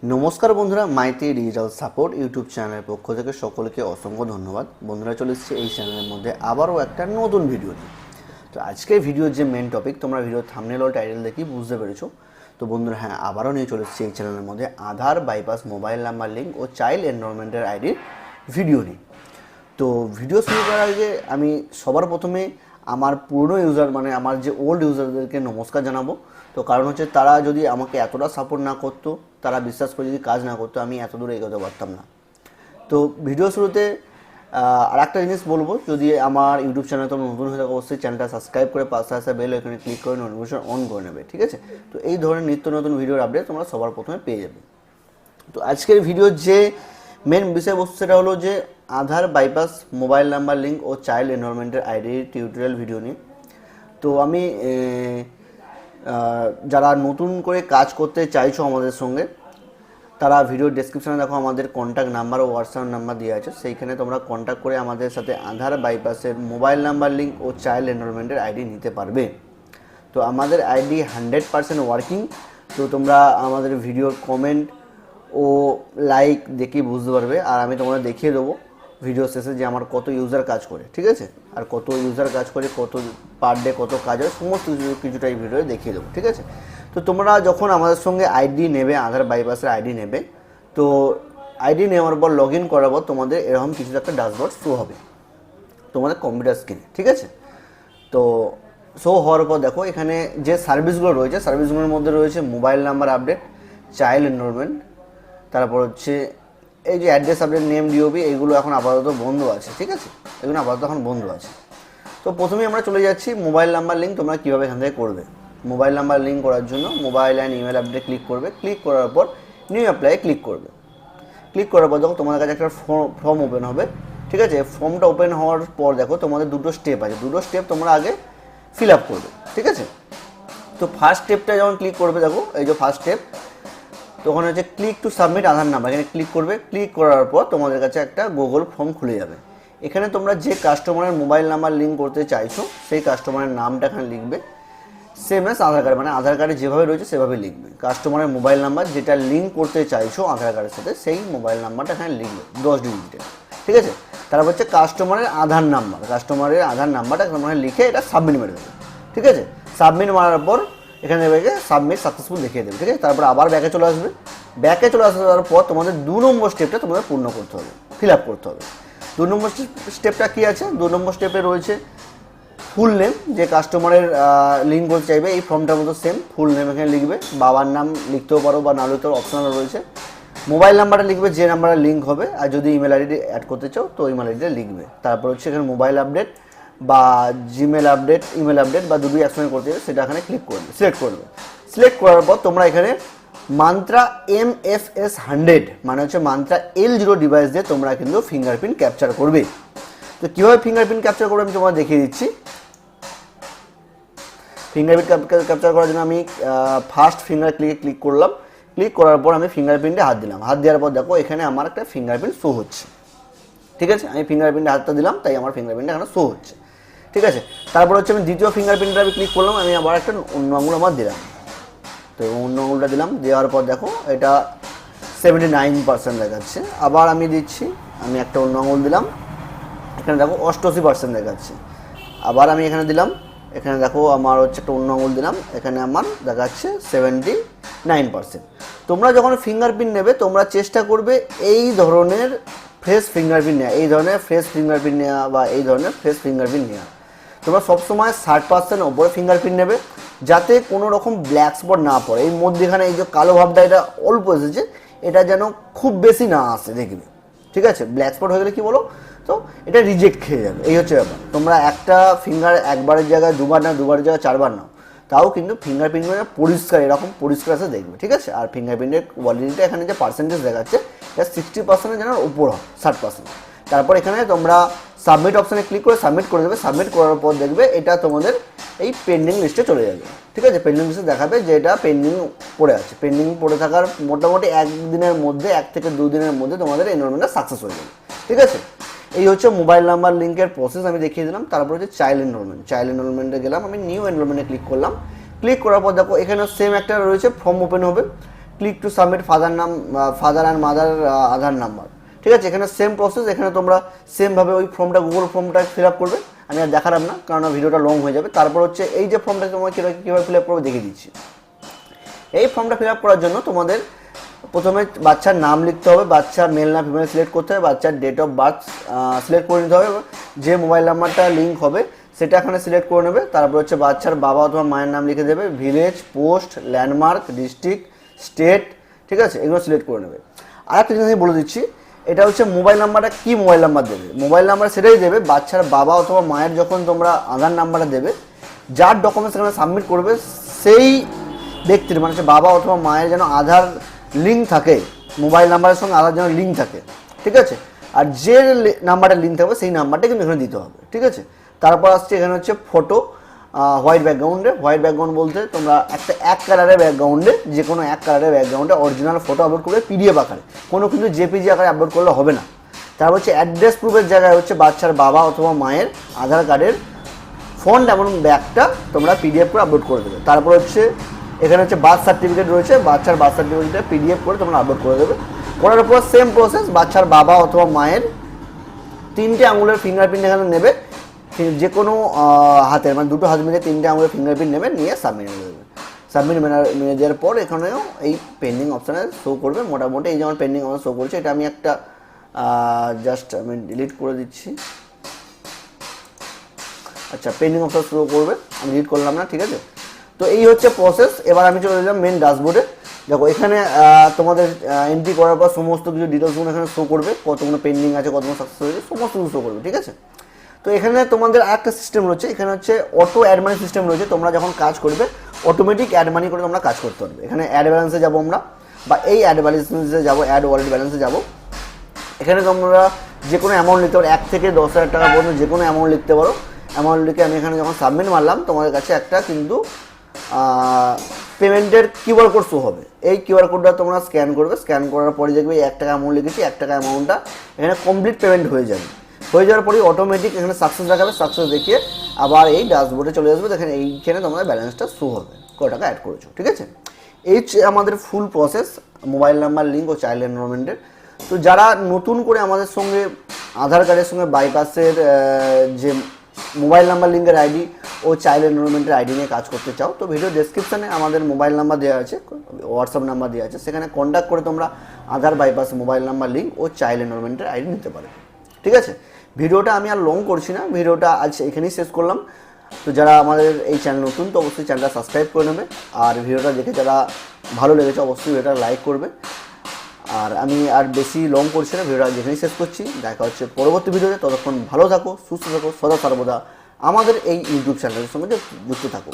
নমস্কার বন্ধুরা, Maiti digital support YouTube চ্যানেলের পক্ষ থেকে সকলকে অসংখ্য ধন্যবাদ। বন্ধুরা, চলে এসেছে এই চ্যানেলের মধ্যে আবারও একটা নতুন ভিডিও নিয়ে। তো আজকের ভিডিওর যে মেন টপিক, তোমরা ভিডিওর থাম্বনেল ও টাইটেল দেখেই বুঝতে পেরেছো। তো বন্ধুরা, আবারও নিয়ে চলে এসেছে এই চ্যানেলের মধ্যে আধার বাইপাস মোবাইল নাম্বার লিঙ্ক ও চাইল্ড এনরোলমেন্টের আইডির ভিডিও নিয়ে। তো ভিডিও শুরু করার আগে আমি সবার প্রথমে আমার পুরনো ইউজার মানে আমার যে ওল্ড ইউজারদেরকে নমস্কার জানাবো। তো কারণ হচ্ছে, তারা যদি আমাকে এতটা সাপোর্ট না করতো, তারা বিশ্বাস করে যদি কাজ না করতো, আমি এত দূরে এগোতে পারতাম না। তো ভিডিও শুরুতে আর একটা জিনিস বলবো, যদি আমার ইউটিউব চ্যানেল তোমরা নতুন হয়ে থাকো, অবশ্যই চ্যানেলটা সাবস্ক্রাইব করে পাশে আসা বেল আইকনে ক্লিক করে নোটিফিকেশন অন করে নেবে, ঠিক আছে? তো এই ধরনের নিত্য নতুন ভিডিওর আপডেট তোমরা সবার প্রথমে পেয়ে যাবে। তো আজকের ভিডিওর যে মেন বিষয়বস্তু সেটা হলো যে আধার বাইপাস মোবাইল নাম্বার লিঙ্ক ও চাইল্ড এনরোলমেন্টের আইডির টিউটোরিয়াল ভিডিও নিয়ে। তো আমি যারা নতুন করে কাজ করতে চাইছো আমাদের সঙ্গে, তারা ভিডিও ডেসক্রিপশনে দেখো আমাদের কন্ট্যাক্ট নাম্বার ও হোয়াটসঅ্যাপ নাম্বার দেওয়া আছে, সেইখানে তোমরা কন্ট্যাক্ট করে আমাদের সাথে আধার বাইপাসের মোবাইল নাম্বার লিঙ্ক ও চাইল্ড এনরোলমেন্টের আইডি নিতে পারবে। তো আমাদের আইডি 100% ওয়ার্কিং। তো তোমরা আমাদের ভিডিওর কমেন্ট ও লাইক দেখেই বুঝতে পারবে, আর আমি তোমাদের দেখিয়ে দেবো ভিডিও শেষে যে আমার কত ইউজার কাজ করে, ঠিক আছে? আর কত ইউজার কাজ করে, কত পার ডে কত কাজ হয়, সমস্ত কিছুটা এই ভিডিওতে দেখিয়ে দেবো, ঠিক আছে? তো তোমরা যখন আমাদের সঙ্গে আইডি নেবে, আধার বাইপাসের আইডি নেবে, তো আইডি নেওয়ার পর লগ ইন করার পর তোমাদের এরকম কিছু একটা ড্যাশবোর্ড শো হবে তোমাদের কম্পিউটার স্ক্রিনে, ঠিক আছে? তো শো হওয়ার পর দেখো এখানে যে সার্ভিসগুলো রয়েছে, সার্ভিসগুলোর মধ্যে রয়েছে mobile number update, child enrolment, তারপর হচ্ছে এই যে অ্যাড্রেস আপডেট, নেম, ডিওবি, এইগুলো এখন আপাতত বন্ধ আছে, ঠিক আছে? এগুলো আপাতত এখন বন্ধ আছে। তো প্রথমেই আমরা চলে যাচ্ছি মোবাইল নাম্বার লিঙ্ক তোমরা কীভাবে এখান থেকে করবে। মোবাইল নাম্বার লিঙ্ক করার জন্য mobile and email update click করবে। ক্লিক করার পর নিউ অ্যাপ্লাই ক্লিক করবে। ক্লিক করার পর দেখো তোমাদের কাছে একটা ফর্ম ওপেন হবে, ঠিক আছে? ফর্মটা ওপেন হওয়ার পর দেখো তোমাদের দুটো স্টেপ আছে, দুটো স্টেপ তোমরা আগে ফিল আপ করবে, ঠিক আছে? তো ফার্স্ট স্টেপটা যখন ক্লিক করবে, দেখো এই যে ফার্স্ট স্টেপ, তখন হচ্ছে click to submit Aadhaar number, এখানে ক্লিক করবে। ক্লিক করার পর তোমাদের কাছে একটা গুগল ফর্ম খুলে যাবে। এখানে তোমরা যে কাস্টমারের মোবাইল নাম্বার লিঙ্ক করতে চাইছো সেই কাস্টমারের নামটা এখানে লিখবে, সেম এস আধার কার্ড, মানে আধার কার্ডে যেভাবে রয়েছে সেভাবে লিখবে। কাস্টমারের মোবাইল নাম্বার যেটা লিঙ্ক করতে চাইছো আধার কার্ডের সাথে, সেই মোবাইল নাম্বারটা এখানে লিখবে 10 ডিজিটের, ঠিক আছে? তারপর হচ্ছে কাস্টমারের আধার নাম্বার, কাস্টমারের আধার নাম্বারটা তোমরা লিখে এটা সাবমিট মেরে দেবে, ঠিক আছে? সাবমিট মারার পর এখানে দেবে সাবমিট সাকসেসফুল দেখিয়ে দেবে, ঠিক আছে? তারপর আবার ব্যাকে চলে আসবে। ব্যাকে চলে আসার পর তোমাদের 2 নম্বর স্টেপটা তোমাদের পূর্ণ করতে হবে, ফিল আপ করতে হবে। 2 নম্বর স্টেপটা কী আছে? 2 নম্বর স্টেপে রয়েছে ফুল নেম, যে কাস্টমারের লিঙ্ক করতে চাইবে এই ফর্মটার মতো সেম ফুল নেম এখানে লিখবে। বাবার নাম লিখতেও পারো বা না লিখতেও অপশনাল রয়েছে। মোবাইল নাম্বারটা লিখবে যে নাম্বারে লিঙ্ক হবে, আর যদি ইমেল আইডি অ্যাড করতে চাও তো ইমেল আইডিটা লিখবে। তারপর হচ্ছে এখানে মোবাইল আপডেট বা জিমেল আপডেট, ইমেল আপডেট বা দুটোই একসঙ্গে করতে হবে, সেটা এখানে ক্লিক করবে, সিলেক্ট করবে। সিলেক্ট করার পর তোমরা এখানে মান্ত্রা MFS 100 মানে হচ্ছে মান্ত্রা L0 ডিভাইস দিয়ে তোমরা কিন্তু ফিঙ্গারপ্রিন্ট ক্যাপচার করবে। তো কীভাবে ফিঙ্গারপ্রিন্ট ক্যাপচার করবে আমি তোমাদের দেখিয়ে দিচ্ছি। ফিঙ্গারপ্রিন্ট ক্যাপচার করার জন্য আমি ফার্স্ট ফিঙ্গার ক্লিক করলাম। ক্লিক করার পর আমি ফিঙ্গারপ্রিন্টে হাত দিলাম। হাত দেওয়ার পর দেখো এখানে আমার একটা ফিঙ্গারপ্রিন্ট শো হচ্ছে, ঠিক আছে? আমি ফিঙ্গারপ্রিন্টে হাতটা দিলাম, তাই আমার ফিঙ্গারপ্রিন্টটা এখানে শো হচ্ছে, ঠিক আছে? তারপর হচ্ছে আমি দ্বিতীয় ফিঙ্গারপ্রিন্টটা আমি ক্লিক করলাম, আমি আবার একটা অন্য আঙুল আমার দিলাম। তো অন্য আঙুলটা দিলাম, দেওয়ার পর দেখো এটা 79% দেখাচ্ছে। আবার আমি দিচ্ছি, আমি একটা অন্য আঙুল দিলাম, এখানে দেখো 88% দেখাচ্ছে। আবার আমি এখানে দিলাম, এখানে দেখো আমার হচ্ছে একটা অন্য আঙুল দিলাম, এখানে আমার দেখাচ্ছে 79%। তোমরা যখন ফিঙ্গারপ্রিন্ট নেবে তোমরা চেষ্টা করবে এই ধরনের ফ্রেশ ফিঙ্গারপ্রিন্ট নেওয়া, এই ধরনের ফ্রেশ ফিঙ্গারপ্রিন্ট নেওয়া বা এই ধরনের ফ্রেশ ফিঙ্গারপ্রিন্ট নেওয়া। তোমরা সবসময় 60% ওপরে ফিঙ্গারপ্রিন্ট নেবে, যাতে কোনো রকম ব্ল্যাক স্পট না পড়ে। এই মধ্যেখানে এই যে কালো ভাবটা এটা অল্প এসেছে, এটা যেন খুব বেশি না আসে, দেখবে, ঠিক আছে? ব্ল্যাক স্পট হয়ে গেলে কী বলো তো, এটা রিজেক্ট খেয়ে যাবে, এই হচ্ছে ব্যাপার। তোমরা একটা ফিঙ্গার একবারের জায়গায় দুবার না, দুবারের জায়গায় 4 বার নাও, তাও কিন্তু ফিঙ্গারপ্রিন্টটা পরিষ্কার, এরকম পরিষ্কার আছে দেখবে, ঠিক আছে? আর ফিঙ্গারপ্রিন্টের কোয়ালিটিটা এখানে যে পার্সেন্টেজ দেখাচ্ছে এটা 60% যেন উপর হয়, 60%। তারপর এখানে তোমরা সাবমিট অপশানে ক্লিক করে সাবমিট করে দেবে। সাবমিট করার পর দেখবে এটা তোমাদের এই পেন্ডিং লিস্টে চলে যাবে, ঠিক আছে? পেন্ডিং লিস্টে দেখাবে যে এটা পেন্ডিং পড়ে আছে। পেন্ডিং পড়ে থাকার মোটামুটি 1 দিনের মধ্যে, 1 থেকে 2 দিনের মধ্যে তোমাদের এনরোলমেন্টটা সাকসেস হয়ে যাবে, ঠিক আছে? এই হচ্ছে মোবাইল নাম্বার লিঙ্কের প্রসেস আমি দেখিয়ে দিলাম। তারপর হচ্ছে চাইল্ড এনরোলমেন্ট। চাইল্ড এনরোলমেন্টে গেলাম, আমি নিউ এনরোলমেন্টে ক্লিক করলাম। ক্লিক করার পর দেখো এখানে সেম একটা রয়েছে ফর্ম ওপেন হবে। Click to submit father and mother Aadhaar number. ঠিক আছে, এখানে সেম প্রসেস, এখানে তোমরা সেমভাবে ওই ফর্মটা গুগল ফর্মটা ফিল আপ করবে। আমি আর দেখালাম না কারণ ভিডিওটা লং হয়ে যাবে। তারপর হচ্ছে এই যে ফর্মটা তোমার কীভাবে ফিল আপ করবে দেখিয়ে দিচ্ছি। এই ফর্মটা ফিল আপ করার জন্য তোমাদের প্রথমে বাচ্চার নাম লিখতে হবে, বাচ্চা মেল না ফিমেল সিলেক্ট করতে হবে, বাচ্চার ডেট অফ বার্থ সিলেক্ট করে নিতে হবে, যে মোবাইল নাম্বারটা লিঙ্ক হবে সেটা এখানে সিলেক্ট করে নেবে। তারপর হচ্ছে বাচ্চার বাবা অথবা মায়ের নাম লিখে দেবে, village, post, landmark, district, state, ঠিক আছে, এগুলো সিলেক্ট করে নেবে। আর একটা জিনিস আমি বলে দিচ্ছি, এটা হচ্ছে মোবাইল নাম্বারটা কী মোবাইল নাম্বার দেবে, মোবাইল নাম্বার সেটাই দেবে বাচ্চার বাবা অথবা মায়ের যখন তোমরা আধার নাম্বারটা দেবে, যার ডকুমেন্টস এখানে সাবমিট করবে সেই ব্যক্তির মানে হচ্ছে বাবা অথবা মায়ের যেন আধার লিঙ্ক থাকে, মোবাইল নাম্বারের সঙ্গে আধার যেন লিঙ্ক থাকে, ঠিক আছে। আর যে নাম্বারটা লিঙ্ক থাকবে সেই নাম্বারটা কিন্তু এখানে দিতে হবে, ঠিক আছে। তারপর আসছে এখানে হচ্ছে ফটো হোয়াইট ব্যাকগ্রাউন্ডে। হোয়াইট ব্যাকগ্রাউন্ড বলতে তোমরা একটা এক কালারের ব্যাকগ্রাউন্ডে, যে কোনো এক কালারের ব্যাকগ্রাউন্ডে অরিজিনাল ফটো আপলোড করবে পিডিএফ আকারে, কোনো কিন্তু জেপিজি আকারে আপলোড করলে হবে না। তারপর হচ্ছে অ্যাড্রেস প্রুফের জায়গায় হচ্ছে বাচ্চার বাবা অথবা মায়ের আধার কার্ডের ফন্ট এবং ব্যাকটা তোমরা পিডিএফ করে আপলোড করে দেবে। তারপর হচ্ছে এখানে হচ্ছে বার্থ সার্টিফিকেট রয়েছে, বাচ্চার বার্থ সার্টিফিকেটটা পিডিএফ করে তোমরা আপলোড করে দেবে। করার পর সেম প্রসেস, বাচ্চার বাবা অথবা মায়ের 3টে আঙুলের ফিঙ্গারপ্রিন্ট এখানে নেবে, যে কোনো হাতের মানে দুটো হাত মিলে 3টে আঙুলের ফিঙ্গারপ্রিন্ট নেবে, নিয়ে সাবমিট মেরে দেবে। সাবমিট মেরে দেওয়ার পর এখানেও এই পেন্ডিং অপশানে শো করবে। মোটামুটি এই যেমন পেন্ডিং অপশান শো করছে, এটা আমি একটা জাস্ট আমি ডিলিট করে দিচ্ছি। আচ্ছা, পেন্ডিং অপশান শো করবে, আমি ডিলিট করলাম না, ঠিক আছে। তো এই হচ্ছে প্রসেস। এবার আমি চলে এলাম মেন ড্যাশবোর্ডে। দেখো এখানে তোমাদের এন্ট্রি করার পর সমস্ত কিছু ডিটেলসগুলো এখানে শো করবে, কতগুলো পেন্ডিং আছে, কতগুলো সাকসেস হয়েছে, সমস্ত কিছু শো করবে, ঠিক আছে। তো এখানে তোমাদের আরেকটা সিস্টেম রয়েছে, এখানে হচ্ছে অটো অ্যাড মানি সিস্টেম রয়েছে। তোমরা যখন কাজ করবে অটোমেটিক অ্যাড মানি করে তোমরা কাজ করতে পারবে। এখানে অ্যাড ব্যালেন্সে যাবো আমরা, বা এই অ্যাড ব্যালেন্সে যাবো, অ্যাড ওয়ালেট ব্যালেন্সে যাবো। এখানে তোমরা যে কোনো অ্যামাউন্ট লিখতে পারো, 1 থেকে 10,000 টাকা পর্যন্ত যে কোনো অ্যামাউন্ট লিখতে পারো। অ্যামাউন্ট লিখে আমি এখানে যখন সাবমিট মারলাম, তোমাদের কাছে একটা কিন্তু পেমেন্টের কিউআর কোড শো হবে। এই কিউআর কোডটা তোমরা স্ক্যান করবে, স্ক্যান করার পরে দেখবে 1 টাকা অ্যামাউন্ট লিখেছি, 1 টাকা অ্যামাউন্টটা এখানে কমপ্লিট পেমেন্ট হয়ে যাবে। হয়ে যাওয়ার পরেই অটোমেটিক এখানে সাকসেস দেখাবে, সাকসেস দেখিয়ে আবার এই ড্যাশবোর্ডে চলে আসবে। দেখেন এইখানে তোমাদের ব্যালেন্সটা শো হবে, কত টাকা অ্যাড করেছো, ঠিক আছে। এই আমাদের full process mobile number link ও চাইল্ড এনরোলমেন্টের। তো যারা নতুন করে আমাদের সঙ্গে আধার কার্ডের সঙ্গে বাইপাসের যে মোবাইল নাম্বার লিঙ্কের আইডি ও চাইল্ড এনরোলমেন্টের আইডি নিয়ে কাজ করতে চাও, তো ভিডিও ডেসক্রিপশানে আমাদের মোবাইল নাম্বার দেওয়া আছে, হোয়াটসঅ্যাপ নাম্বার দেওয়া আছে, সেখানে কন্ট্যাক্ট করে তোমরা আধার বাইপাস মোবাইল নাম্বার লিঙ্ক ও চাইল্ড এনরোলমেন্টের আইডি নিতে পারবে, ঠিক আছে। ভিডিওটা আমি আর লং করছি না, ভিডিওটা আজ এখানেই শেষ করলাম। তো যারা আমাদের এই চ্যানেল নতুন, তো অবশ্যই চ্যানেলটা সাবস্ক্রাইব করে নেবে। আর ভিডিওটা দেখে যারা ভালো লেগেছে অবশ্যই ভিডিওটা লাইক করবে। আর আমি আর বেশি লং করছি না, ভিডিওটা যেখানেই শেষ করছি। দেখা হচ্ছে পরবর্তী ভিডিওতে। ততক্ষণ ভালো থাকো, সুস্থ থাকো, সদা সর্বদা আমাদের এই ইউটিউব চ্যানেলের সঙ্গে যুক্ত থাকো।